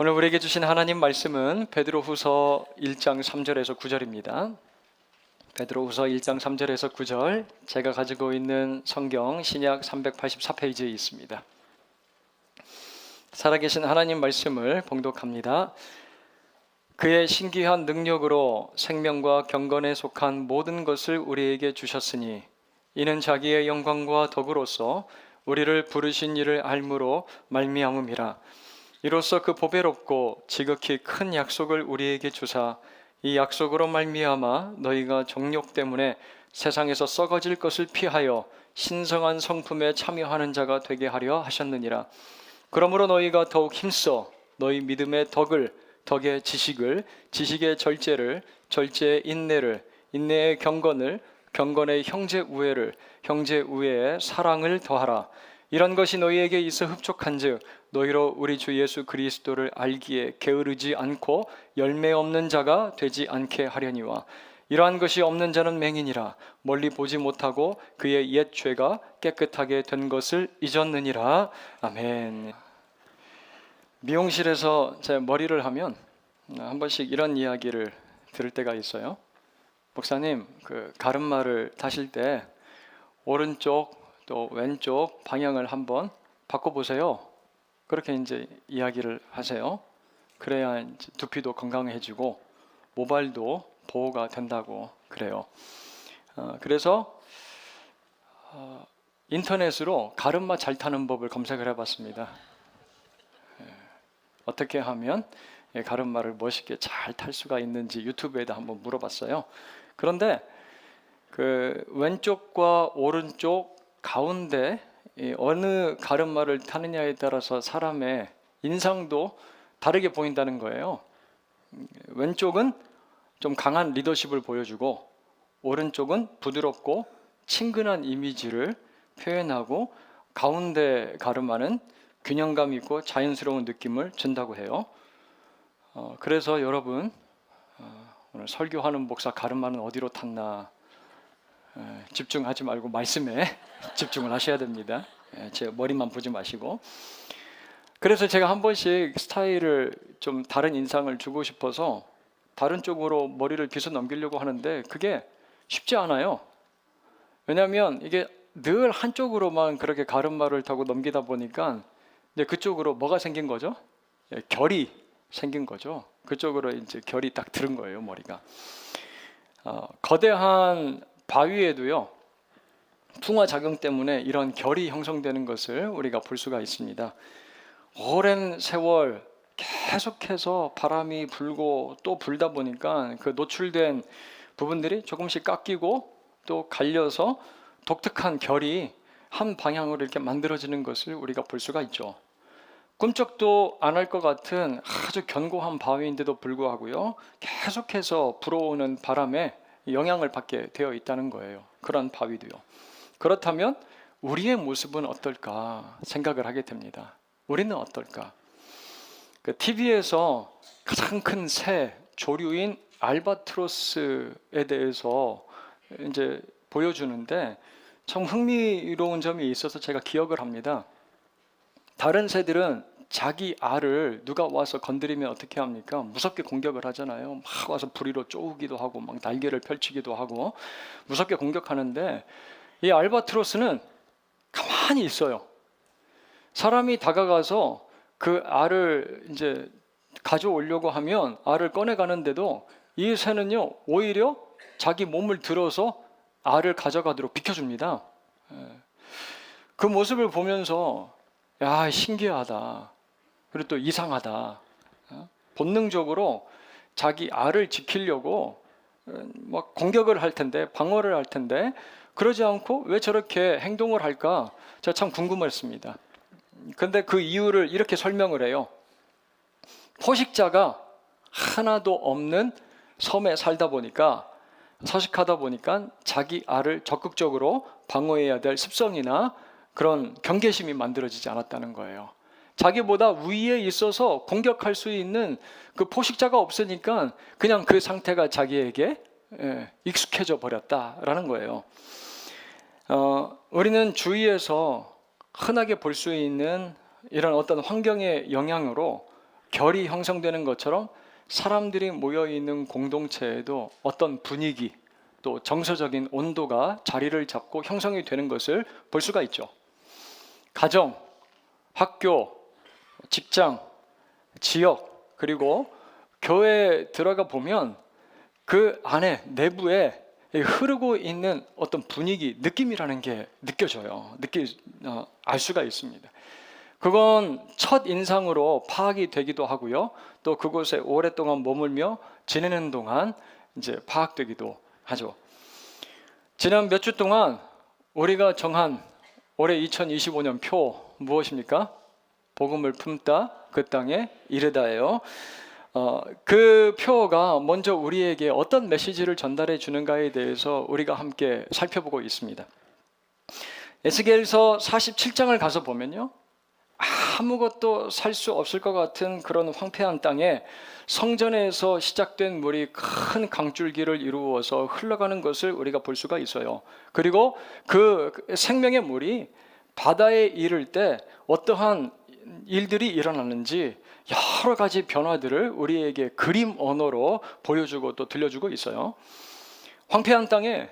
오늘 우리에게 주신 하나님 말씀은 베드로후서 1장 3절에서 9절입니다. 베드로후서 1장 3절에서 9절, 제가 가지고 있는 성경 신약 384페이지에 있습니다. 살아계신 하나님 말씀을 봉독합니다. 그의 신기한 능력으로 생명과 경건에 속한 모든 것을 우리에게 주셨으니 이는 자기의 영광과 덕으로서 우리를 부르신 이를 알므로 말미암음이라. 이로써 그 보배롭고 지극히 큰 약속을 우리에게 주사 이 약속으로 말미암아 너희가 정욕 때문에 세상에서 썩어질 것을 피하여 신성한 성품에 참여하는 자가 되게 하려 하셨느니라. 그러므로 너희가 더욱 힘써 너희 믿음의 덕을, 덕의 지식을, 지식의 절제를, 절제의 인내를, 인내의 경건을, 경건의 형제 우애를, 형제 우애의 사랑을 더하라. 이런 것이 너희에게 있어 흡족한즉 너희로 우리 주 예수 그리스도를 알기에 게으르지 않고 열매 없는 자가 되지 않게 하려니와. 이러한 것이 없는 자는 맹인이라 멀리 보지 못하고 그의 옛 죄가 깨끗하게 된 것을 잊었느니라. 아멘. 미용실에서 제 머리를 하면 한 번씩 이런 이야기를 들을 때가 있어요. 목사님, 그 가르마를 타실 때 오른쪽 또 왼쪽 방향을 한번 바꿔보세요. 그렇게 이제 이야기를 하세요. 그래야 이제 두피도 건강해지고 모발도 보호가 된다고 그래요. 그래서 인터넷으로 가르마 잘 타는 법을 검색을 해봤습니다. 어떻게 하면 가르마를 멋있게 잘 탈 수가 있는지 유튜브에다 한번 물어봤어요. 그런데 그 왼쪽과 오른쪽 가운데 어느 가르마를 타느냐에 따라서 사람의 인상도 다르게 보인다는 거예요. 왼쪽은 좀 강한 리더십을 보여주고 오른쪽은 부드럽고 친근한 이미지를 표현하고 가운데 가르마는 균형감 있고 자연스러운 느낌을 준다고 해요. 그래서 여러분 오늘 설교하는 목사 가르마는 어디로 탔나 집중하지 말고 말씀에 집중을 하셔야 됩니다. 제 머리만 보지 마시고. 그래서 제가 한 번씩 스타일을 좀 다른 인상을 주고 싶어서 다른 쪽으로 머리를 빗어 넘기려고 하는데 그게 쉽지 않아요. 왜냐하면 이게 늘 한쪽으로만 그렇게 가르마를 타고 넘기다 보니까 이제 그쪽으로 뭐가 생긴 거죠? 결이 생긴 거죠. 그쪽으로 이제 결이 딱 들은 거예요, 머리가. 거대한 바위에도요, 풍화 작용 때문에 이런 결이 형성되는 것을 우리가 볼 수가 있습니다. 오랜 세월 계속해서 바람이 불고 또 불다 보니까 그 노출된 부분들이 조금씩 깎이고 또 갈려서 독특한 결이 한 방향으로 이렇게 만들어지는 것을 우리가 볼 수가 있죠. 꿈쩍도 안 할 것 같은 아주 견고한 바위인데도 불구하고요, 계속해서 불어오는 바람에 영향을 받게 되어 있다는 거예요. 그런 바위도요. 그렇다면 우리의 모습은 어떨까 생각을 하게 됩니다. 우리는 어떨까? 그 TV에서 가장 큰 새, 조류인 알바트로스에 대해서 이제 보여주는데 참 흥미로운 점이 있어서 제가 기억을 합니다. 다른 새들은 자기 알을 누가 와서 건드리면 어떻게 합니까? 무섭게 공격을 하잖아요. 막 와서 부리로 쪼우기도 하고 막 날개를 펼치기도 하고 무섭게 공격하는데 이 알바트로스는 가만히 있어요. 사람이 다가가서 그 알을 이제 가져오려고 하면 알을 꺼내가는데도 이 새는요, 오히려 자기 몸을 들어서 알을 가져가도록 비켜줍니다. 그 모습을 보면서 야, 신기하다. 그리고 또 이상하다. 본능적으로 자기 알을 지키려고 막 공격을 할 텐데, 방어를 할 텐데, 그러지 않고 왜 저렇게 행동을 할까? 제가 참 궁금했습니다. 근데 그 이유를 이렇게 설명을 해요. 포식자가 하나도 없는 섬에 살다 보니까, 서식하다 보니까 자기 알을 적극적으로 방어해야 될 습성이나 그런 경계심이 만들어지지 않았다는 거예요. 자기보다 위에 있어서 공격할 수 있는 그 포식자가 없으니까 그냥 그 상태가 자기에게 익숙해져 버렸다라는 거예요. 우리는 주위에서 흔하게 볼 수 있는 이런 어떤 환경의 영향으로 결이 형성되는 것처럼 사람들이 모여 있는 공동체에도 어떤 분위기 또 정서적인 온도가 자리를 잡고 형성이 되는 것을 볼 수가 있죠. 가정, 학교, 직장, 지역, 그리고 교회에 들어가 보면 그 안에 내부에 흐르고 있는 어떤 분위기, 느낌이라는 게 느껴져요. 알 수가 있습니다. 그건 첫 인상으로 파악이 되기도 하고요. 또 그곳에 오랫동안 머물며 지내는 동안 이제 파악되기도 하죠. 지난 몇 주 동안 우리가 정한 올해 2025년 표 무엇입니까? 복음을 품다, 그 땅에 이르다예요. 그 표가 먼저 우리에게 어떤 메시지를 전달해 주는가에 대해서 우리가 함께 살펴보고 있습니다. 에스겔서 47장을 가서 보면요, 아무것도 살 수 없을 것 같은 그런 황폐한 땅에 성전에서 시작된 물이 큰 강줄기를 이루어서 흘러가는 것을 우리가 볼 수가 있어요. 그리고 그 생명의 물이 바다에 이를 때 어떠한 일들이 일어나는지 여러 가지 변화들을 우리에게 그림 언어로 보여주고 또 들려주고 있어요. 황폐한 땅에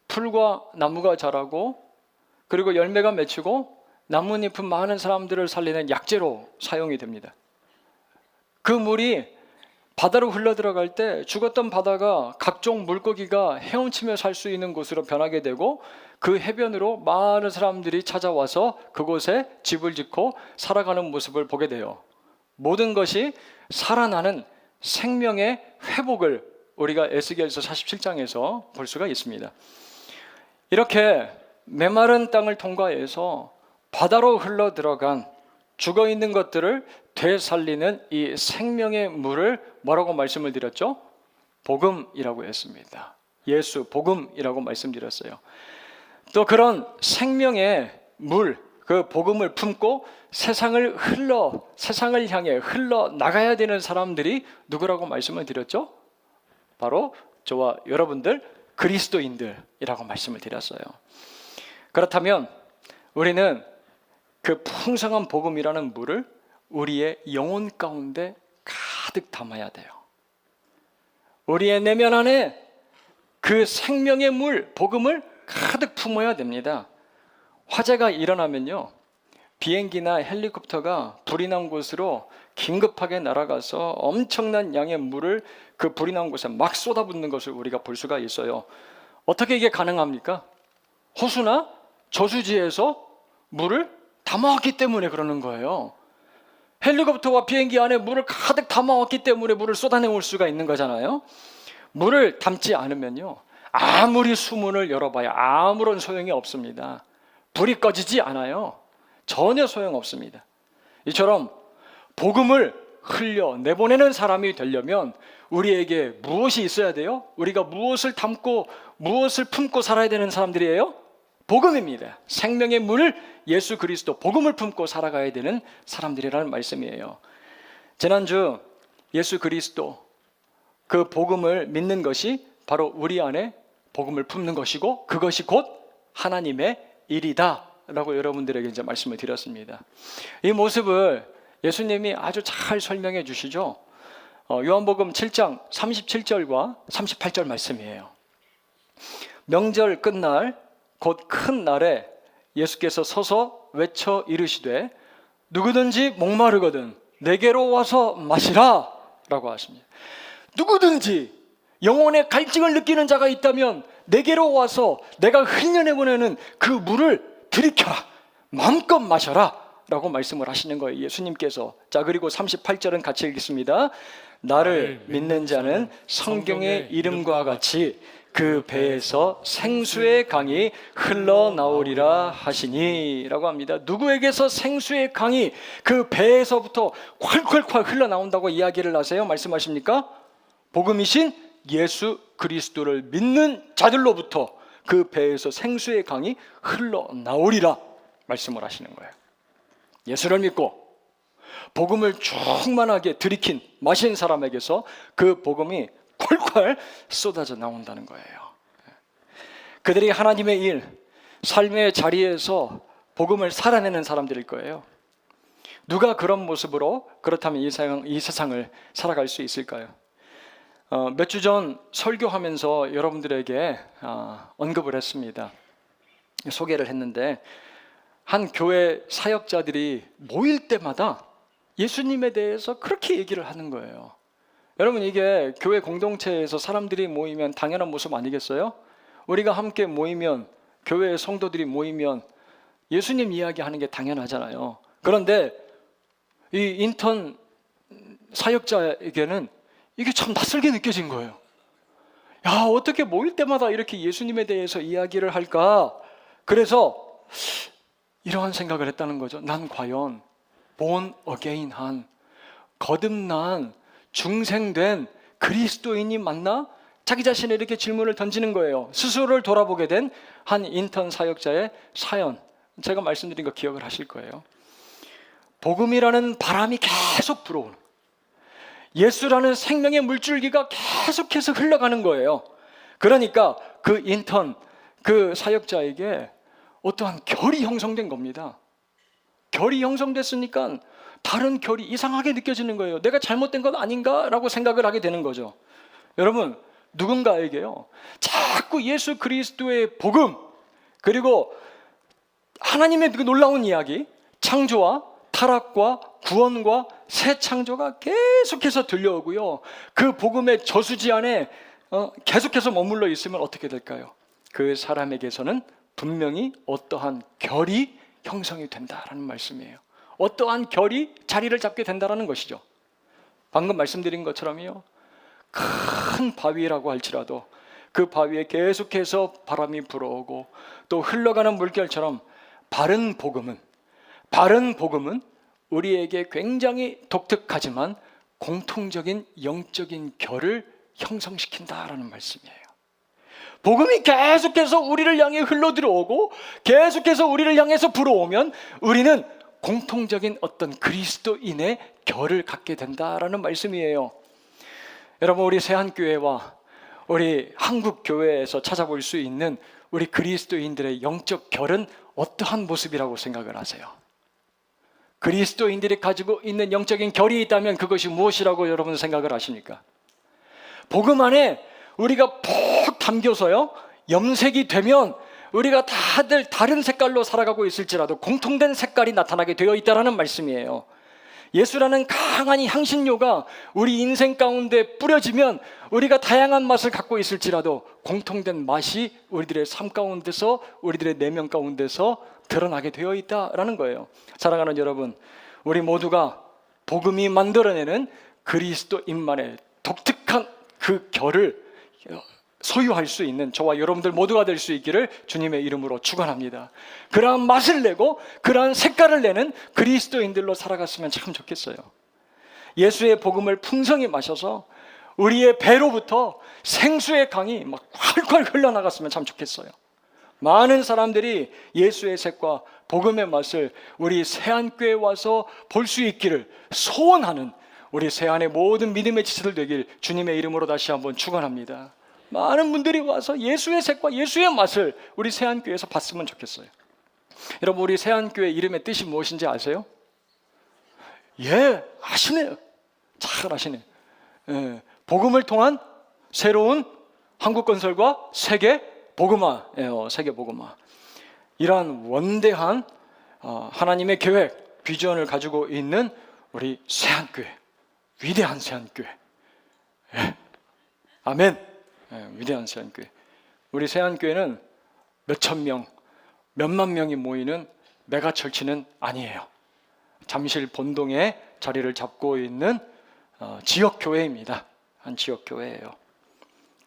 풀과 나무가 자라고, 그리고 열매가 맺히고 나뭇잎은 많은 사람들을 살리는 약재로 사용이 됩니다. 그 물이 바다로 흘러들어갈 때 죽었던 바다가 각종 물고기가 헤엄치며 살 수 있는 곳으로 변하게 되고, 그 해변으로 많은 사람들이 찾아와서 그곳에 집을 짓고 살아가는 모습을 보게 돼요. 모든 것이 살아나는 생명의 회복을 우리가 에스겔서 47장에서 볼 수가 있습니다. 이렇게 메마른 땅을 통과해서 바다로 흘러들어간 죽어있는 것들을 되살리는 이 생명의 물을 뭐라고 말씀을 드렸죠? 복음이라고 했습니다. 예수, 복음이라고 말씀드렸어요. 또 그런 생명의 물, 그 복음을 품고 세상을 향해 흘러 나가야 되는 사람들이 누구라고 말씀을 드렸죠? 바로 저와 여러분들 그리스도인들이라고 말씀을 드렸어요. 그렇다면 우리는 그 풍성한 복음이라는 물을 우리의 영혼 가운데 가득 담아야 돼요. 우리의 내면 안에 그 생명의 물, 복음을 가득 품어야 됩니다. 화재가 일어나면요, 비행기나 헬리콥터가 불이 난 곳으로 긴급하게 날아가서 엄청난 양의 물을 그 불이 난 곳에 막 쏟아붓는 것을 우리가 볼 수가 있어요. 어떻게 이게 가능합니까? 호수나 저수지에서 물을 담아왔기 때문에 그러는 거예요. 헬리콥터와 비행기 안에 물을 가득 담아왔기 때문에 물을 쏟아내올 수가 있는 거잖아요. 물을 담지 않으면요, 아무리 수문을 열어봐야 아무런 소용이 없습니다. 불이 꺼지지 않아요. 전혀 소용없습니다. 이처럼 복음을 흘려 내보내는 사람이 되려면 우리에게 무엇이 있어야 돼요? 우리가 무엇을 담고 무엇을 품고 살아야 되는 사람들이에요? 복음입니다. 생명의 물, 예수 그리스도, 복음을 품고 살아가야 되는 사람들이라는 말씀이에요. 지난주 예수 그리스도, 그 복음을 믿는 것이 바로 우리 안에 복음을 품는 것이고, 그것이 곧 하나님의 일이다 라고 여러분들에게 이제 말씀을 드렸습니다. 이 모습을 예수님이 아주 잘 설명해 주시죠. 요한복음 7장 37절과 38절 말씀이에요. 명절 끝날 곧 큰 날에 예수께서 서서 외쳐 이르시되 누구든지 목마르거든 내게로 와서 마시라 라고 하십니다. 누구든지 영혼의 갈증을 느끼는 자가 있다면 내게로 와서 내가 흘려내보내는 그 물을 들이켜라, 마음껏 마셔라 라고 말씀을 하시는 거예요, 예수님께서. 자, 그리고 38절은 같이 읽겠습니다. 나를 믿는 자는 성경의 이름과 같이 그 배에서 생수의 강이 흘러나오리라 하시니 라고 합니다. 누구에게서 생수의 강이 그 배에서부터 콸콸콸 흘러나온다고 이야기를 하세요? 말씀하십니까? 복음이신 예수 그리스도를 믿는 자들로부터 그 배에서 생수의 강이 흘러나오리라 말씀을 하시는 거예요. 예수를 믿고 복음을 충만하게 들이킨 마신 사람에게서 그 복음이 콸콸 쏟아져 나온다는 거예요. 그들이 하나님의 일, 삶의 자리에서 복음을 살아내는 사람들일 거예요. 누가 그런 모습으로 그렇다면 이 세상을 살아갈 수 있을까요? 몇 주 전 설교하면서 여러분들에게 언급을 했습니다. 소개를 했는데 한 교회 사역자들이 모일 때마다 예수님에 대해서 그렇게 얘기를 하는 거예요. 여러분, 이게 교회 공동체에서 사람들이 모이면 당연한 모습 아니겠어요? 우리가 함께 모이면, 교회의 성도들이 모이면 예수님 이야기하는 게 당연하잖아요. 그런데 이 인턴 사역자에게는 이게 참 낯설게 느껴진 거예요. 야, 어떻게 모일 때마다 이렇게 예수님에 대해서 이야기를 할까? 그래서 이러한 생각을 했다는 거죠. 난 과연 born again한, 거듭난, 중생된 그리스도인이 맞나? 자기 자신에 이렇게 질문을 던지는 거예요. 스스로를 돌아보게 된 한 인턴 사역자의 사연, 제가 말씀드린 거 기억을 하실 거예요. 복음이라는 바람이 계속 불어오는, 예수라는 생명의 물줄기가 계속해서 흘러가는 거예요. 그러니까 그 인턴, 그 사역자에게 어떠한 결이 형성된 겁니다. 결이 형성됐으니까 다른 결이 이상하게 느껴지는 거예요. 내가 잘못된 건 아닌가라고 생각을 하게 되는 거죠. 여러분, 누군가에게요, 자꾸 예수 그리스도의 복음, 그리고 하나님의 그 놀라운 이야기, 창조와 타락과 구원과 새 창조가 계속해서 들려오고요, 그 복음의 저수지 안에 계속해서 머물러 있으면 어떻게 될까요? 그 사람에게서는 분명히 어떠한 결이 형성이 된다라는 말씀이에요. 어떠한 결이 자리를 잡게 된다는 것이죠. 방금 말씀드린 것처럼요, 큰 바위라고 할지라도 그 바위에 계속해서 바람이 불어오고 또 흘러가는 물결처럼 바른 복음은 우리에게 굉장히 독특하지만 공통적인 영적인 결을 형성시킨다라는 말씀이에요. 복음이 계속해서 우리를 향해 흘러들어오고 계속해서 우리를 향해서 불어오면 우리는 공통적인 어떤 그리스도인의 결을 갖게 된다라는 말씀이에요. 여러분, 우리 세한교회와 우리 한국교회에서 찾아볼 수 있는 우리 그리스도인들의 영적 결은 어떠한 모습이라고 생각을 하세요? 그리스도인들이 가지고 있는 영적인 결이 있다면 그것이 무엇이라고 여러분 생각을 하십니까? 복음 안에 우리가 푹 담겨서요, 염색이 되면 우리가 다들 다른 색깔로 살아가고 있을지라도 공통된 색깔이 나타나게 되어 있다는 말씀이에요. 예수라는 강한 향신료가 우리 인생 가운데 뿌려지면 우리가 다양한 맛을 갖고 있을지라도 공통된 맛이 우리들의 삶 가운데서, 우리들의 내면 가운데서 드러나게 되어 있다라는 거예요. 사랑하는 여러분, 우리 모두가 복음이 만들어내는 그리스도인만의 독특한 그 결을 소유할 수 있는 저와 여러분들 모두가 될 수 있기를 주님의 이름으로 축원합니다. 그러한 맛을 내고 그러한 색깔을 내는 그리스도인들로 살아갔으면 참 좋겠어요. 예수의 복음을 풍성히 마셔서 우리의 배로부터 생수의 강이 막 콸콸 흘러나갔으면 참 좋겠어요. 많은 사람들이 예수의 색과 복음의 맛을 우리 세안교회에 와서 볼 수 있기를 소원하는 우리 세안의 모든 믿음의 지체들 되길 주님의 이름으로 다시 한번 축원합니다. 많은 분들이 와서 예수의 색과 예수의 맛을 우리 세안교회에서 봤으면 좋겠어요. 여러분, 우리 세안교회 이름의 뜻이 무엇인지 아세요? 예, 아시네요. 잘 아시네. 예, 복음을 통한 새로운 한국건설과 세계 복음화예요. 세계 복음화. 이러한 원대한 하나님의 계획, 비전을 가지고 있는 우리 세안교회, 위대한 세안교회. 예. 아멘. 위대한 세안교회. 우리 세안교회는 몇천 명, 몇만 명이 모이는 메가철치는 아니에요. 잠실 본동에 자리를 잡고 있는 지역교회입니다. 한 지역교회예요.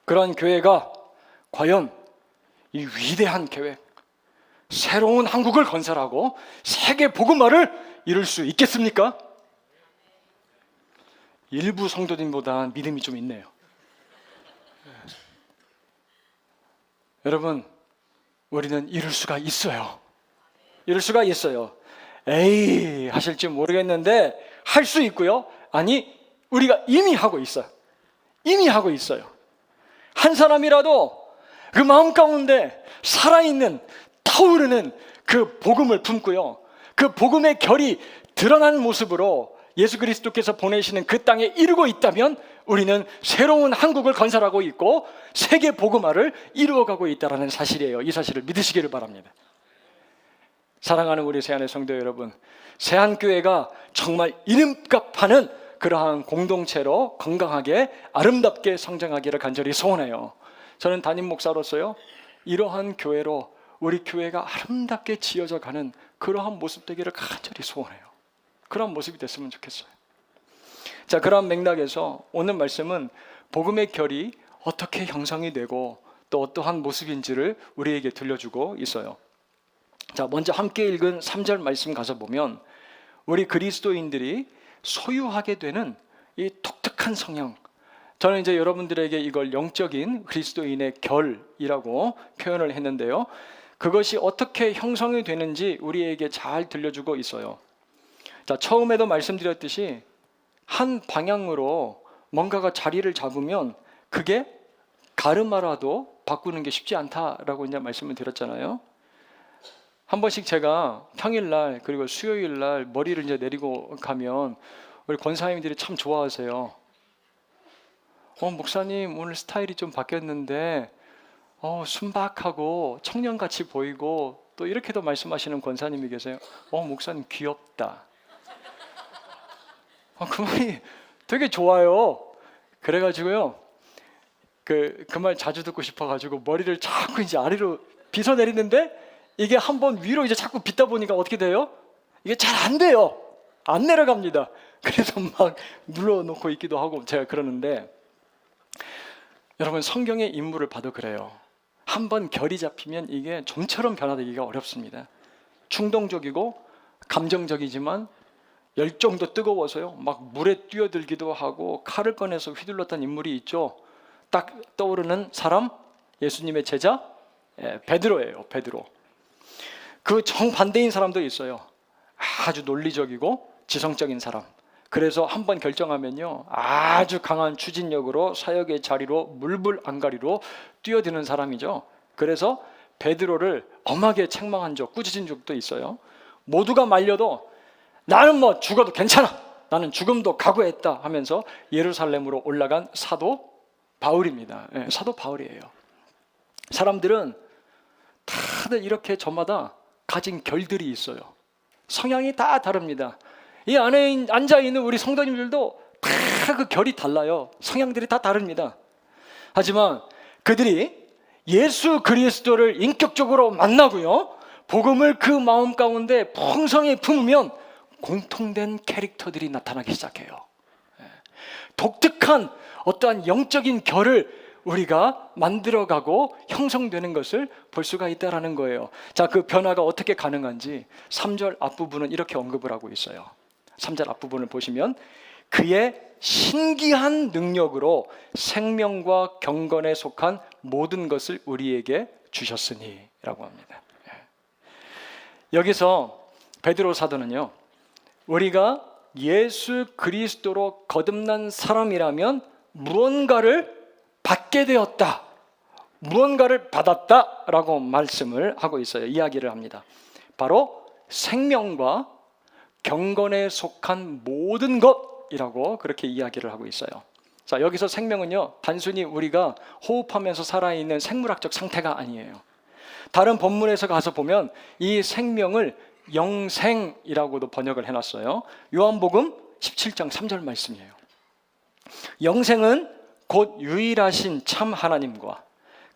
그런 교회가 과연 이 위대한 계획, 새로운 한국을 건설하고 세계 복음화를 이룰 수 있겠습니까? 일부 성도님보다 믿음이 좀 있네요. 여러분, 우리는 이룰 수가 있어요. 이룰 수가 있어요. 에이 하실지 모르겠는데 할 수 있고요. 아니, 우리가 이미 하고 있어요. 이미 하고 있어요. 한 사람이라도 그 마음 가운데 살아있는 타오르는 그 복음을 품고요, 그 복음의 결이 드러난 모습으로 예수 그리스도께서 보내시는 그 땅에 이루고 있다면 우리는 새로운 한국을 건설하고 있고 세계 복음화를 이루어가고 있다는 사실이에요. 이 사실을 믿으시기를 바랍니다. 사랑하는 우리 세안의 성도 여러분, 세안교회가 정말 이름값 하는 그러한 공동체로 건강하게 아름답게 성장하기를 간절히 소원해요. 저는 담임 목사로서요, 이러한 교회로 우리 교회가 아름답게 지어져 가는 그러한 모습 되기를 간절히 소원해요. 그런 모습이 됐으면 좋겠어요. 자, 그런 맥락에서 오늘 말씀은 복음의 결이 어떻게 형성이 되고 또 어떠한 모습인지를 우리에게 들려주고 있어요. 자, 먼저 함께 읽은 3절 말씀 가서 보면 우리 그리스도인들이 소유하게 되는 이 독특한 성향, 저는 이제 여러분들에게 이걸 영적인 그리스도인의 결이라고 표현을 했는데요, 그것이 어떻게 형성이 되는지 우리에게 잘 들려주고 있어요. 자, 처음에도 말씀드렸듯이 한 방향으로 뭔가가 자리를 잡으면 그게 가르마라도 바꾸는 게 쉽지 않다라고 이제 말씀을 드렸잖아요. 한 번씩 제가 평일날 그리고 수요일날 머리를 이제 내리고 가면 우리 권사님들이 참 좋아하세요. 목사님 오늘 스타일이 좀 바뀌었는데 순박하고 청년같이 보이고 또 이렇게도 말씀하시는 권사님이 계세요. 목사님 귀엽다. 그 말이 되게 좋아요. 그래가지고요, 그 말 자주 듣고 싶어가지고 머리를 자꾸 이제 아래로 빗어 내리는데 이게 한번 위로 이제 자꾸 빗다 보니까 어떻게 돼요? 이게 잘 안 돼요. 안 내려갑니다. 그래서 막 눌러놓고 있기도 하고 제가 그러는데, 여러분 성경의 인물을 봐도 그래요. 한번 결이 잡히면 이게 좀처럼 변화되기가 어렵습니다. 충동적이고 감정적이지만 열정도 뜨거워서요, 막 물에 뛰어들기도 하고 칼을 꺼내서 휘둘렀던 인물이 있죠. 딱 떠오르는 사람, 예수님의 제자 베드로예요. 베드로. 그 정반대인 사람도 있어요. 아주 논리적이고 지성적인 사람. 그래서 한번 결정하면요, 아주 강한 추진력으로 사역의 자리로 물불 안가리로 뛰어드는 사람이죠. 그래서 베드로를 엄하게 책망한 적, 꾸짖은 적도 있어요. 모두가 말려도 나는 뭐 죽어도 괜찮아, 나는 죽음도 각오했다 하면서 예루살렘으로 올라간 사도 바울입니다. 사도 바울이에요. 사람들은 다들 이렇게 저마다 가진 결들이 있어요. 성향이 다 다릅니다. 이 안에 앉아있는 우리 성도님들도 다 그 결이 달라요. 성향들이 다 다릅니다. 하지만 그들이 예수 그리스도를 인격적으로 만나고요, 복음을 그 마음 가운데 풍성히 품으면 공통된 캐릭터들이 나타나기 시작해요. 독특한 어떠한 영적인 결을 우리가 만들어가고 형성되는 것을 볼 수가 있다는 거예요. 자, 그 변화가 어떻게 가능한지 3절 앞부분은 이렇게 언급을 하고 있어요. 3절 앞부분을 보시면 그의 신기한 능력으로 생명과 경건에 속한 모든 것을 우리에게 주셨으니 라고 합니다. 여기서 베드로 사도는요, 우리가 예수 그리스도로 거듭난 사람이라면 무언가를 받게 되었다, 무언가를 받았다라고 말씀을 하고 있어요. 이야기를 합니다. 바로 생명과 경건에 속한 모든 것이라고 그렇게 이야기를 하고 있어요. 자, 여기서 생명은요, 단순히 우리가 호흡하면서 살아있는 생물학적 상태가 아니에요. 다른 본문에서 가서 보면 이 생명을 영생이라고도 번역을 해놨어요. 요한복음 17장 3절 말씀이에요. 영생은 곧 유일하신 참 하나님과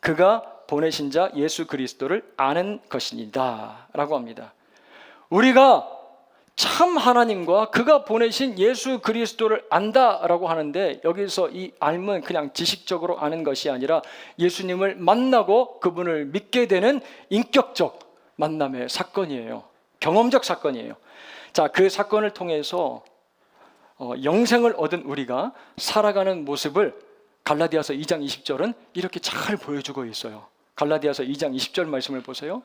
그가 보내신 자 예수 그리스도를 아는 것이니다 라고 합니다. 우리가 참 하나님과 그가 보내신 예수 그리스도를 안다라고 하는데, 여기서 이 알면 그냥 지식적으로 아는 것이 아니라 예수님을 만나고 그분을 믿게 되는 인격적 만남의 사건이에요. 경험적 사건이에요. 자, 그 사건을 통해서 영생을 얻은 우리가 살아가는 모습을 갈라디아서 2장 20절은 이렇게 잘 보여주고 있어요. 갈라디아서 2장 20절 말씀을 보세요.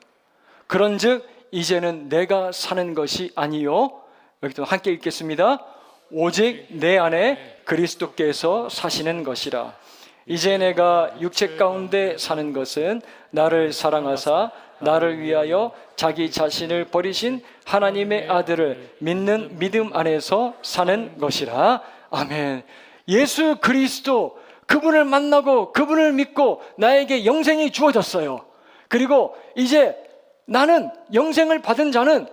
그런즉 이제는 내가 사는 것이 아니요, 여기도 함께 읽겠습니다. 오직 내 안에 그리스도께서 사시는 것이라. 이제 내가 육체 가운데 사는 것은 나를 사랑하사 나를 위하여 자기 자신을 버리신 하나님의 아들을 믿는 믿음 안에서 사는 것이라. 아멘. 예수 그리스도, 그분을 만나고 그분을 믿고 나에게 영생이 주어졌어요. 그리고 이제 나는, 영생을 받은 자는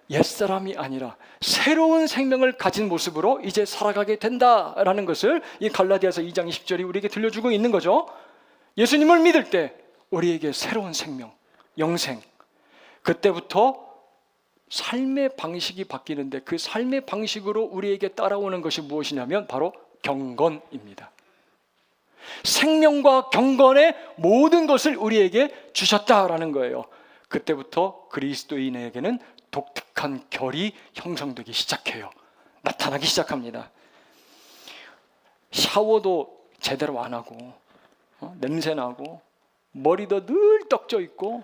옛사람이 아니라 새로운 생명을 가진 모습으로 이제 살아가게 된다라는 것을 이 갈라디아서 2장 20절이 우리에게 들려주고 있는 거죠. 예수님을 믿을 때 우리에게 새로운 생명, 영생, 그때부터 삶의 방식이 바뀌는데, 그 삶의 방식으로 우리에게 따라오는 것이 무엇이냐면 바로 경건입니다. 생명과 경건의 모든 것을 우리에게 주셨다라는 거예요. 그때부터 그리스도인에게는 독특한 결이 형성되기 시작해요. 나타나기 시작합니다. 샤워도 제대로 안 하고, 냄새나고, 머리도 늘 떡져 있고,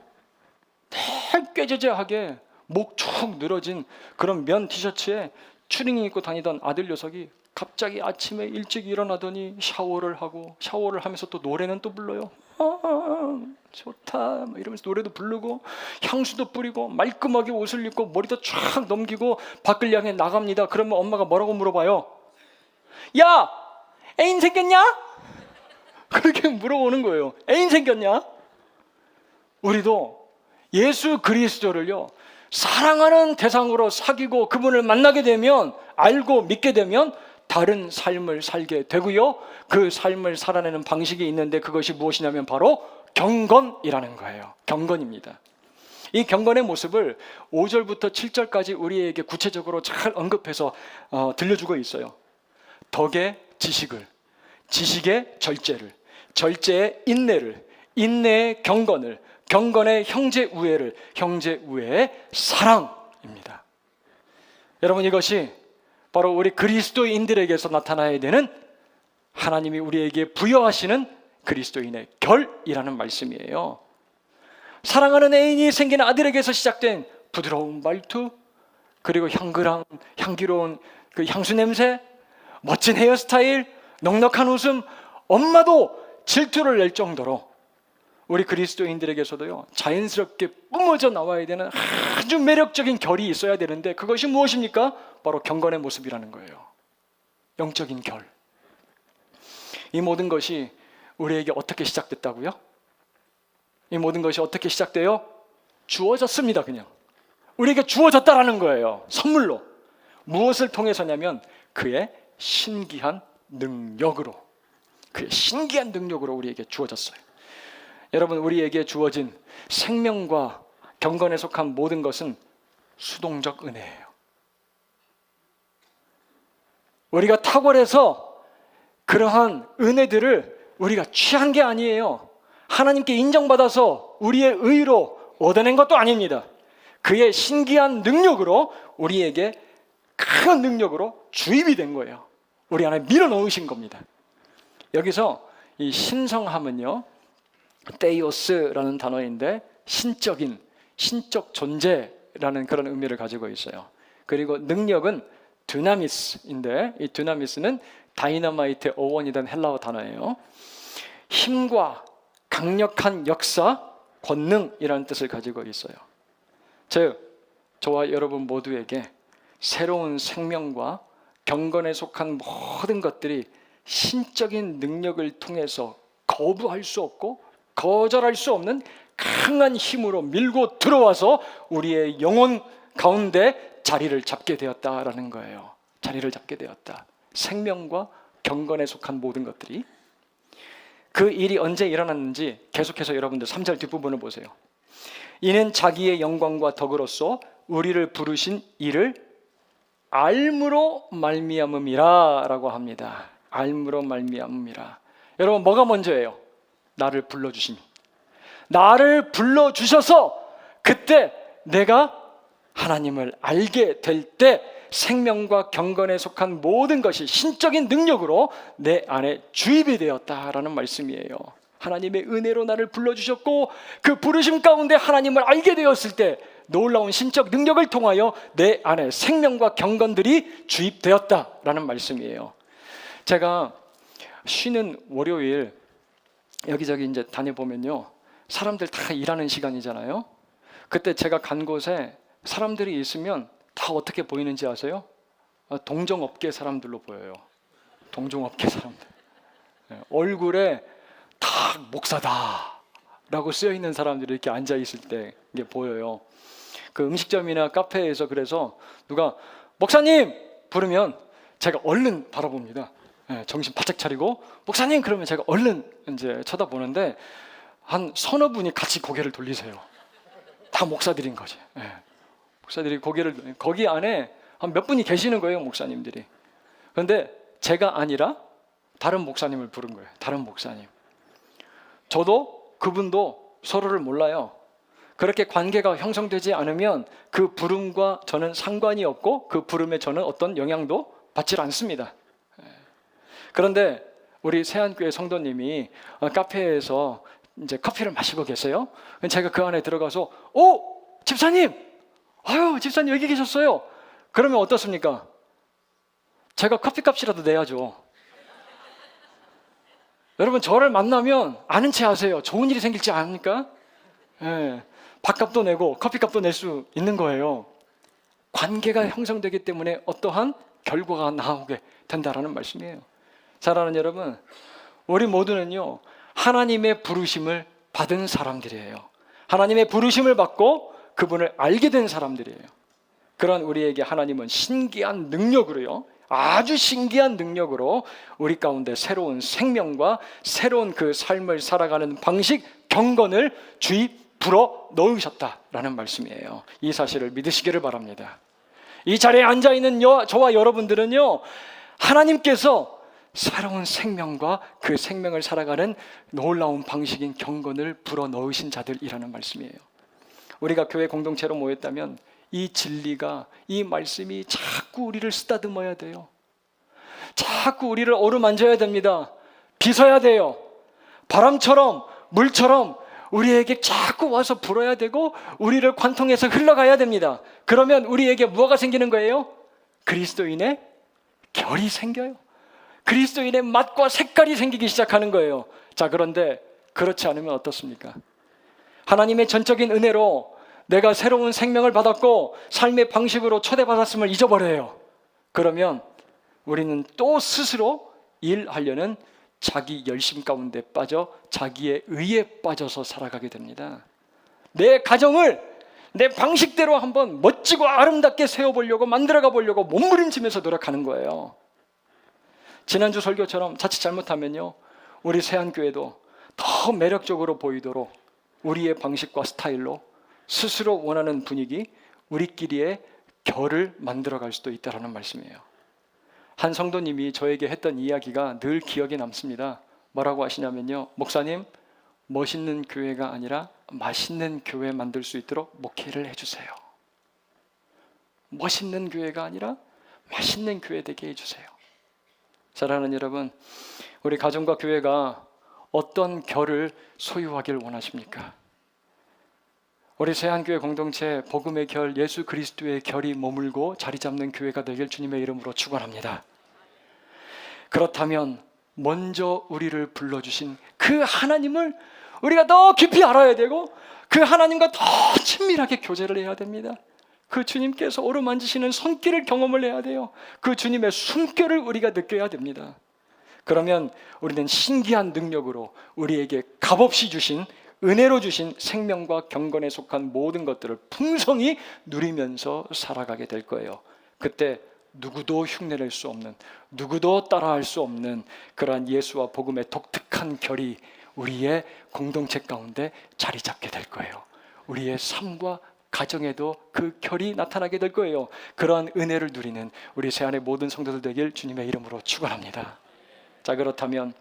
늘 꾀죄죄하게 목 축 늘어진 그런 면 티셔츠에 추리닝 입고 다니던 아들 녀석이 갑자기 아침에 일찍 일어나더니 샤워를 하면서 또 노래는 또 불러요. 좋다 이러면서 노래도 부르고 향수도 뿌리고 말끔하게 옷을 입고 머리도 쫙 넘기고 밖을 향해 나갑니다. 그러면 엄마가 뭐라고 물어봐요? 야, 애인 생겼냐? 그렇게 물어보는 거예요. 애인 생겼냐? 우리도 예수 그리스도를요, 사랑하는 대상으로 사귀고 그분을 만나게 되면, 알고 믿게 되면 다른 삶을 살게 되고요, 그 삶을 살아내는 방식이 있는데 그것이 무엇이냐면 바로 경건이라는 거예요. 경건입니다. 이 경건의 모습을 5절부터 7절까지 우리에게 구체적으로 잘 언급해서 들려주고 있어요. 덕의 지식을, 지식의 절제를, 절제의 인내를, 인내의 경건을, 경건의 형제 우애를, 형제 우애의 사랑입니다. 여러분, 이것이 바로 우리 그리스도인들에게서 나타나야 되는 하나님이 우리에게 부여하시는 그리스도인의 결이라는 말씀이에요. 사랑하는 애인이 생긴 아들에게서 시작된 부드러운 말투, 그리고 향기로운 그 향수 냄새, 멋진 헤어스타일, 넉넉한 웃음, 엄마도 질투를 낼 정도로 우리 그리스도인들에게서도요, 자연스럽게 뿜어져 나와야 되는 아주 매력적인 결이 있어야 되는데, 그것이 무엇입니까? 바로 경건의 모습이라는 거예요. 영적인 결. 이 모든 것이 우리에게 어떻게 시작됐다고요? 이 모든 것이 어떻게 시작돼요? 주어졌습니다. 그냥 우리에게 주어졌다라는 거예요. 선물로. 무엇을 통해서냐면 그의 신기한 능력으로, 그의 신기한 능력으로 우리에게 주어졌어요. 여러분, 우리에게 주어진 생명과 경건에 속한 모든 것은 수동적 은혜예요. 우리가 탁월해서 그러한 은혜들을 우리가 취한 게 아니에요. 하나님께 인정받아서 우리의 의로 얻어낸 것도 아닙니다. 그의 신기한 능력으로, 우리에게 큰 능력으로 주입이 된 거예요. 우리 안에 밀어넣으신 겁니다. 여기서 이 신성함은요, 테이오스라는 단어인데 신적인, 신적 존재라는 그런 의미를 가지고 있어요. 그리고 능력은 드나미스인데, 이 드나미스는 다이너마이트의 어원이던 헬라어 단어예요. 힘과 강력한 역사, 권능이라는 뜻을 가지고 있어요. 즉, 저와 여러분 모두에게 새로운 생명과 경건에 속한 모든 것들이 신적인 능력을 통해서 거부할 수 없고 거절할 수 없는 강한 힘으로 밀고 들어와서 우리의 영혼 가운데 자리를 잡게 되었다라는 거예요. 자리를 잡게 되었다. 생명과 경건에 속한 모든 것들이. 그 일이 언제 일어났는지 계속해서 여러분들 3절 뒷부분을 보세요. 이는 자기의 영광과 덕으로서 우리를 부르신 이를 알므로 말미암음이라 라고 합니다. 알므로 말미암음이라. 여러분, 뭐가 먼저예요? 나를 불러주심이. 나를 불러주셔서 그때 내가 하나님을 알게 될 때 생명과 경건에 속한 모든 것이 신적인 능력으로 내 안에 주입이 되었다라는 말씀이에요. 하나님의 은혜로 나를 불러주셨고, 그 부르심 가운데 하나님을 알게 되었을 때 놀라운 신적 능력을 통하여 내 안에 생명과 경건들이 주입되었다라는 말씀이에요. 제가 쉬는 월요일 여기저기 이제 다녀보면요, 사람들 다 일하는 시간이잖아요. 그때 제가 간 곳에 사람들이 있으면 다 어떻게 보이는지 아세요? 동종업계 사람들로 보여요. 동종업계 사람들. 얼굴에 다 목사다 라고 쓰여 있는 사람들이 이렇게 앉아 있을 때 이게 보여요. 그 음식점이나 카페에서 그래서 누가 목사님 부르면 제가 얼른 바라봅니다. 정신 바짝 차리고 목사님 그러면 제가 얼른 이제 쳐다보는데 한 서너 분이 같이 고개를 돌리세요. 다 목사들인 거지. 목사들이 고개를, 거기 안에 한 몇 분이 계시는 거예요, 목사님들이. 그런데 제가 아니라 다른 목사님을 부른 거예요. 다른 목사님. 저도 그분도 서로를 몰라요. 그렇게 관계가 형성되지 않으면 그 부름과 저는 상관이 없고 그 부름에 저는 어떤 영향도 받지 않습니다. 그런데 우리 세안교회 성도님이 카페에서 이제 커피를 마시고 계세요. 제가 그 안에 들어가서 집사님! 아유 집사님 여기 계셨어요. 그러면 어떻습니까? 제가 커피값이라도 내야죠. 여러분 저를 만나면 아는 체 하세요. 좋은 일이 생길지 아닙니까? 밥값도 내고 커피값도 낼 수 있는 거예요. 관계가 형성되기 때문에 어떠한 결과가 나오게 된다라는 말씀이에요. 사랑하는 여러분, 우리 모두는요 하나님의 부르심을 받은 사람들이에요. 하나님의 부르심을 받고 그분을 알게 된 사람들이에요. 그런 우리에게 하나님은 신기한 능력으로요, 아주 신기한 능력으로 우리 가운데 새로운 생명과 새로운 그 삶을 살아가는 방식, 경건을 주입 불어 넣으셨다라는 말씀이에요. 이 사실을 믿으시기를 바랍니다. 이 자리에 앉아있는 저와 여러분들은요 하나님께서 새로운 생명과 그 생명을 살아가는 놀라운 방식인 경건을 불어 넣으신 자들이라는 말씀이에요. 우리가 교회 공동체로 모였다면 이 진리가, 이 말씀이 자꾸 우리를 쓰다듬어야 돼요. 자꾸 우리를 어루만져야 됩니다. 빗어야 돼요. 바람처럼 물처럼 우리에게 자꾸 와서 불어야 되고 우리를 관통해서 흘러가야 됩니다. 그러면 우리에게 무엇가 생기는 거예요? 그리스도인의 결이 생겨요. 그리스도인의 맛과 색깔이 생기기 시작하는 거예요. 자, 그런데 그렇지 않으면 어떻습니까? 하나님의 전적인 은혜로 내가 새로운 생명을 받았고 삶의 방식으로 초대받았음을 잊어버려요. 그러면 우리는 또 스스로 일하려는 자기 열심 가운데 빠져 자기의 의에 빠져서 살아가게 됩니다. 내 가정을 내 방식대로 한번 멋지고 아름답게 세워보려고 만들어가 보려고 몸부림치면서 노력하는 거예요. 지난주 설교처럼 자칫 잘못하면요 우리 세안교회도 더 매력적으로 보이도록 우리의 방식과 스타일로 스스로 원하는 분위기, 우리끼리의 결을 만들어갈 수도 있다는 말씀이에요. 한 성도님이 저에게 했던 이야기가 늘 기억에 남습니다. 뭐라고 하시냐면요, 목사님 멋있는 교회가 아니라 맛있는 교회 만들 수 있도록 목회를 해주세요. 멋있는 교회가 아니라 맛있는 교회 되게 해주세요. 사랑하는 여러분, 우리 가정과 교회가 어떤 결을 소유하길 원하십니까? 우리 세안교회 공동체 복음의 결, 예수 그리스도의 결이 머물고 자리 잡는 교회가 되길 주님의 이름으로 축원합니다. 그렇다면 먼저 우리를 불러주신 그 하나님을 우리가 더 깊이 알아야 되고 그 하나님과 더 친밀하게 교제를 해야 됩니다. 그 주님께서 어루만지시는 손길을 경험을 해야 돼요. 그 주님의 숨결을 우리가 느껴야 됩니다. 그러면 우리는 신기한 능력으로 우리에게 값없이 주신, 은혜로 주신 생명과 경건에 속한 모든 것들을 풍성히 누리면서 살아가게 될 거예요. 그때 누구도 흉내낼 수 없는, 누구도 따라할 수 없는 그러한 예수와 복음의 독특한 결이 우리의 공동체 가운데 자리 잡게 될 거예요. 우리의 삶과 가정에도 그 결이 나타나게 될 거예요. 그러한 은혜를 누리는 우리 세안의 모든 성도들 되길 주님의 이름으로 축원합니다. 자, 그렇다면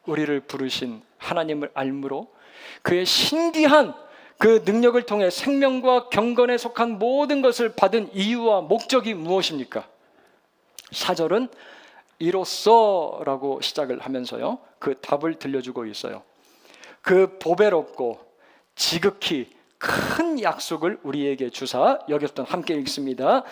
우리를 부르신 하나님을 알므로 그의 신기한 그 능력을 통해 생명과 경건에 속한 모든 것을 받은 이유와 목적이 무엇입니까? 4절은 이로써라고 시작을 하면서요 그 답을 들려주고 있어요. 그 보배롭고 지극히 큰 약속을 우리에게 주사, 여기서부터 함께 읽습니다.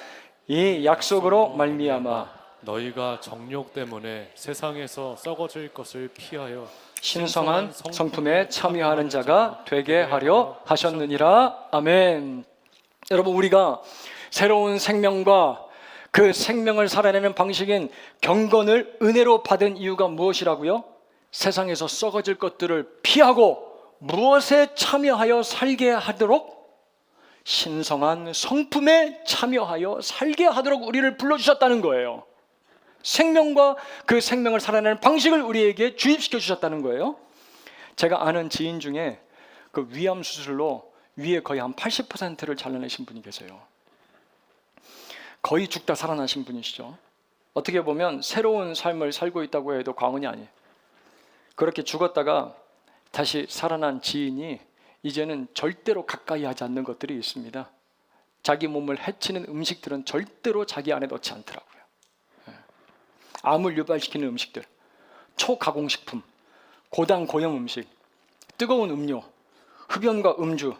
이 약속으로 말미암아 너희가 정욕 때문에 세상에서 썩어질 것을 피하여 신성한 성품에 참여하는 자가 되게 하려 하셨느니라. 아멘. 여러분, 우리가 새로운 생명과 그 생명을 살아내는 방식인 경건을 은혜로 받은 이유가 무엇이라고요? 세상에서 썩어질 것들을 피하고 무엇에 참여하여 살게 하도록? 신성한 성품에 참여하여 살게 하도록 우리를 불러주셨다는 거예요. 생명과 그 생명을 살아내는 방식을 우리에게 주입시켜 주셨다는 거예요. 제가 아는 지인 중에 그 위암 수술로 위에 거의 한 80%를 잘라내신 분이 계세요. 거의 죽다 살아나신 분이시죠. 어떻게 보면 새로운 삶을 살고 있다고 해도 과언이 아니에요. 그렇게 죽었다가 다시 살아난 지인이 이제는 절대로 가까이 하지 않는 것들이 있습니다. 자기 몸을 해치는 음식들은 절대로 자기 안에 넣지 않더라고요. 암을 유발시키는 음식들, 초가공식품, 고당 고염 음식, 뜨거운 음료, 흡연과 음주,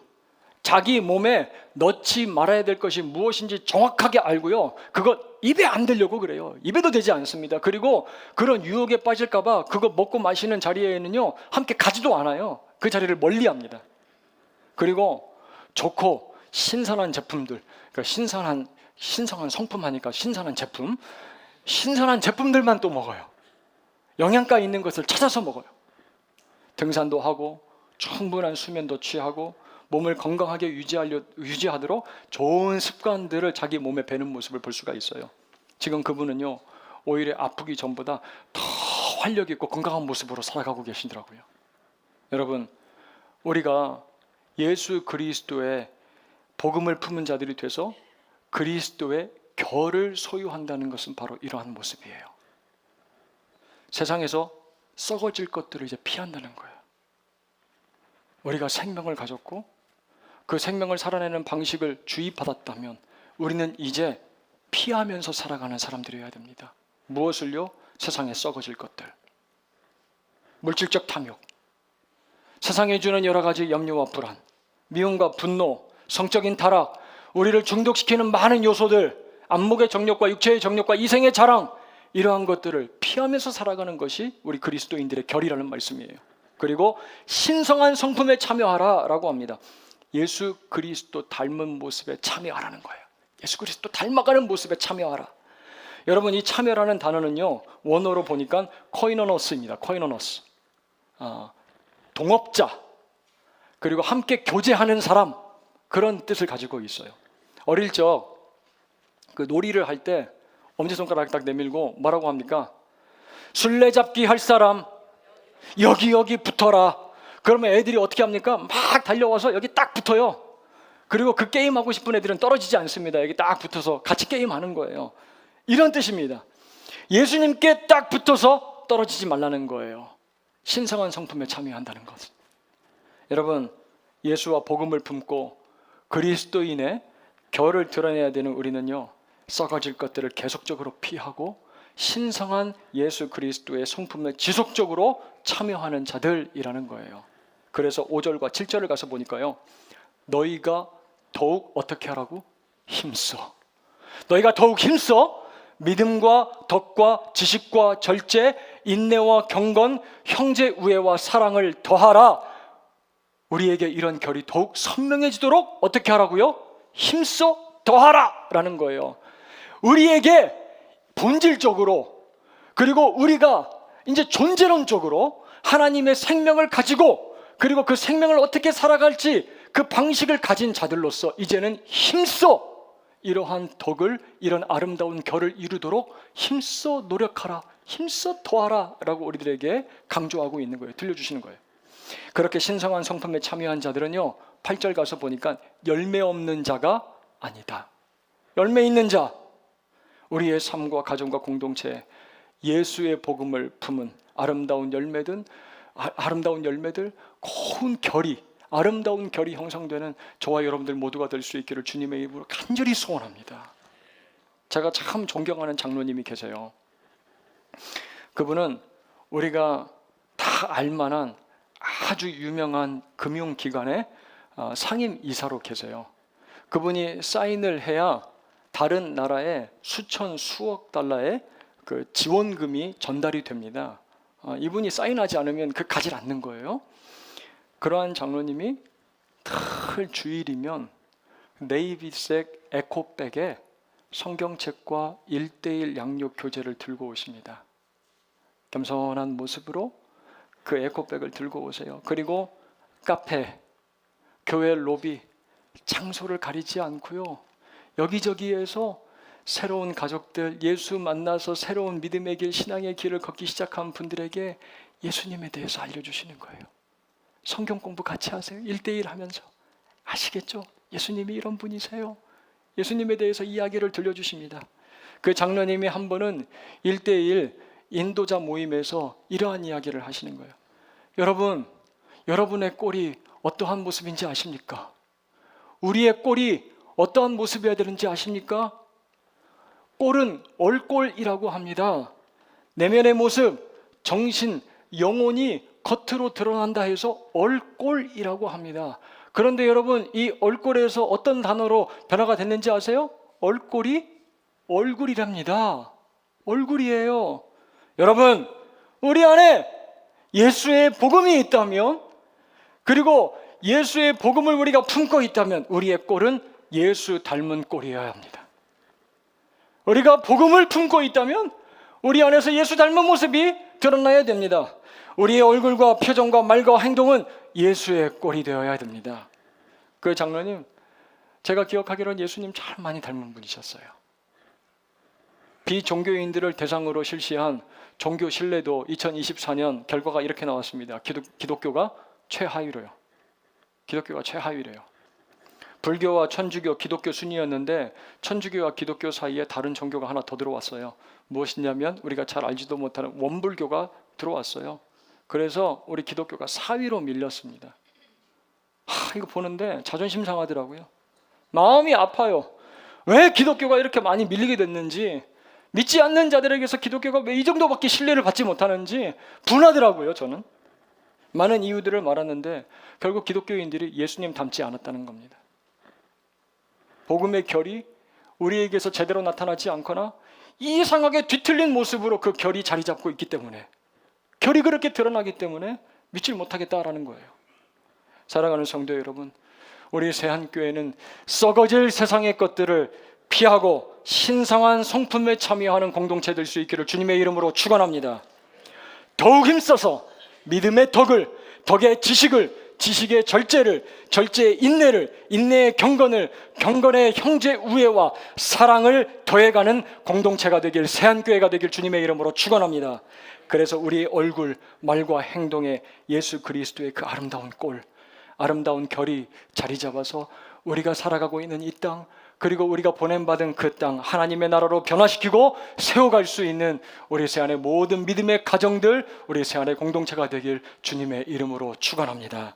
자기 몸에 넣지 말아야 될 것이 무엇인지 정확하게 알고요, 그거 입에 안 들려고 그래요. 입에도 되지 않습니다. 그리고 그런 유혹에 빠질까 봐 그거 먹고 마시는 자리에는요 함께 가지도 않아요. 그 자리를 멀리합니다. 그리고 좋고 신선한 제품들, 그러니까 신선한 성품 하니까 신선한 제품, 신선한 제품들만 또 먹어요. 영양가 있는 것을 찾아서 먹어요. 등산도 하고 충분한 수면도 취하고 몸을 건강하게 유지하도록 좋은 습관들을 자기 몸에 배는 모습을 볼 수가 있어요. 지금 그분은요 오히려 아프기 전보다 더 활력 있고 건강한 모습으로 살아가고 계시더라고요. 여러분, 우리가 예수 그리스도의 복음을 품은 자들이 돼서 그리스도의 결을 소유한다는 것은 바로 이러한 모습이에요. 세상에서 썩어질 것들을 이제 피한다는 거예요. 우리가 생명을 가졌고 그 생명을 살아내는 방식을 주입받았다면 우리는 이제 피하면서 살아가는 사람들이어야 됩니다. 무엇을요? 세상에 썩어질 것들, 물질적 탐욕, 세상에 주는 여러 가지 염려와 불안, 미움과 분노, 성적인 타락, 우리를 중독시키는 많은 요소들, 안목의 정욕과 육체의 정욕과 이생의 자랑, 이러한 것들을 피하면서 살아가는 것이 우리 그리스도인들의 결이라는 말씀이에요. 그리고 신성한 성품에 참여하라 라고 합니다. 예수 그리스도 닮은 모습에 참여하라는 거예요. 예수 그리스도 닮아가는 모습에 참여하라. 여러분, 이 참여라는 단어는요 원어로 보니까 코이노노스입니다. 코이노노스, 동업자, 그리고 함께 교제하는 사람, 그런 뜻을 가지고 있어요. 어릴 적 그 놀이를 할 때 엄지손가락 딱 내밀고 뭐라고 합니까? 술래잡기 할 사람 여기 붙어라. 그러면 애들이 어떻게 합니까? 막 달려와서 여기 딱 붙어요. 그리고 그 게임 하고 싶은 애들은 떨어지지 않습니다. 여기 딱 붙어서 같이 게임하는 거예요. 이런 뜻입니다. 예수님께 딱 붙어서 떨어지지 말라는 거예요. 신성한 성품에 참여한다는 것. 여러분, 예수와 복음을 품고 그리스도인의 결을 드러내야 되는 우리는요 썩어질 것들을 계속적으로 피하고 신성한 예수 그리스도의 성품에 지속적으로 참여하는 자들이라는 거예요. 그래서 5절과 7절을 가서 보니까요, 너희가 더욱 어떻게 하라고? 힘써. 너희가 더욱 힘써 믿음과 덕과 지식과 절제, 인내와 경건, 형제 우애와 사랑을 더하라. 우리에게 이런 결이 더욱 선명해지도록 어떻게 하라고요? 힘써 더하라 라는 거예요. 우리에게 본질적으로, 그리고 우리가 이제 존재론적으로 하나님의 생명을 가지고, 그리고 그 생명을 어떻게 살아갈지 그 방식을 가진 자들로서 이제는 힘써 이러한 덕을, 이런 아름다운 결을 이루도록 힘써 노력하라, 힘써 더하라 라고 우리들에게 강조하고 있는 거예요. 들려주시는 거예요. 그렇게 신성한 성품에 참여한 자들은요 8절 가서 보니까 열매 없는 자가 아니다. 열매 있는 자, 우리의 삶과 가정과 공동체에 예수의 복음을 품은 아름다운 열매들, 고운 결이, 아름다운 결이 형성되는 저와 여러분들 모두가 될 수 있기를 주님의 이름으로 간절히 소원합니다. 제가 참 존경하는 장로님이 계세요. 그분은 우리가 다 알만한 아주 유명한 금융기관의 상임 이사로 계세요. 그분이 사인을 해야 다른 나라에 수천 수억 달러의 그 지원금이 전달이 됩니다. 이분이 사인하지 않으면 그 가지 않는 거예요. 그러한 장로님이 늘 주일이면 네이비색 에코백에 성경책과 1:1 양육 교재를 들고 오십니다. 겸손한 모습으로 그 에코백을 들고 오세요. 그리고 카페, 교회 로비, 장소를 가리지 않고요. 여기저기에서 새로운 가족들, 예수 만나서 새로운 믿음의 길, 신앙의 길을 걷기 시작한 분들에게 예수님에 대해서 알려주시는 거예요. 성경 공부 같이 하세요. 1:1 하면서. 아시겠죠? 예수님이 이런 분이세요. 예수님에 대해서 이야기를 들려주십니다. 그 장로님이 한 번은 1:1 인도자 모임에서 이러한 이야기를 하시는 거예요. 여러분, 여러분의 꼴이 어떠한 모습인지 아십니까? 우리의 꼴이 어떠한 모습이어야 되는지 아십니까? 꼴은 얼꼴이라고 합니다. 내면의 모습, 정신, 영혼이 겉으로 드러난다 해서 얼꼴이라고 합니다. 그런데 여러분, 이 얼꼴에서 어떤 단어로 변화가 됐는지 아세요? 얼꼴이 얼굴이랍니다. 얼굴이에요. 여러분, 우리 안에 예수의 복음이 있다면, 그리고 예수의 복음을 우리가 품고 있다면 우리의 꼴은 예수 닮은 꼴이어야 합니다. 우리가 복음을 품고 있다면 우리 안에서 예수 닮은 모습이 드러나야 됩니다. 우리의 얼굴과 표정과 말과 행동은 예수의 꼴이 되어야 됩니다. 그 장로님, 제가 기억하기로는 예수님 참 많이 닮은 분이셨어요. 비종교인들을 대상으로 실시한 종교 신뢰도 2024년 결과가 이렇게 나왔습니다. 기독교가 최하위로요. 기독교가 최하위래요. 불교와 천주교, 기독교 순이었는데 천주교와 기독교 사이에 다른 종교가 하나 더 들어왔어요. 무엇이냐면 우리가 잘 알지도 못하는 원불교가 들어왔어요. 그래서 우리 기독교가 4위로 밀렸습니다. 이거 보는데 자존심 상하더라고요. 마음이 아파요. 왜 기독교가 이렇게 많이 밀리게 됐는지, 믿지 않는 자들에게서 기독교가 왜 이 정도밖에 신뢰를 받지 못하는지 분하더라고요. 저는 많은 이유들을 말하는데 결국 기독교인들이 예수님 닮지 않았다는 겁니다. 복음의 결이 우리에게서 제대로 나타나지 않거나 이상하게 뒤틀린 모습으로 그 결이 자리 잡고 있기 때문에, 결이 그렇게 드러나기 때문에 믿지 못하겠다라는 거예요. 사랑하는 성도 여러분, 우리 새한교회는 썩어질 세상의 것들을 피하고 신성한 성품에 참여하는 공동체 될 수 있기를 주님의 이름으로 축원합니다. 더욱 힘써서 믿음의 덕을, 덕의 지식을, 지식의 절제를, 절제의 인내를, 인내의 경건을, 경건의 형제 우애와 사랑을 더해가는 공동체가 되길, 새한교회가 되길 주님의 이름으로 축원합니다. 그래서 우리의 얼굴, 말과 행동에 예수 그리스도의 그 아름다운 꼴, 아름다운 결이 자리 잡아서 우리가 살아가고 있는 이 땅, 그리고 우리가 보냄받은 그 땅, 하나님의 나라로 변화시키고 세워갈 수 있는 우리 새안의 모든 믿음의 가정들, 우리 새안의 공동체가 되길 주님의 이름으로 축원합니다.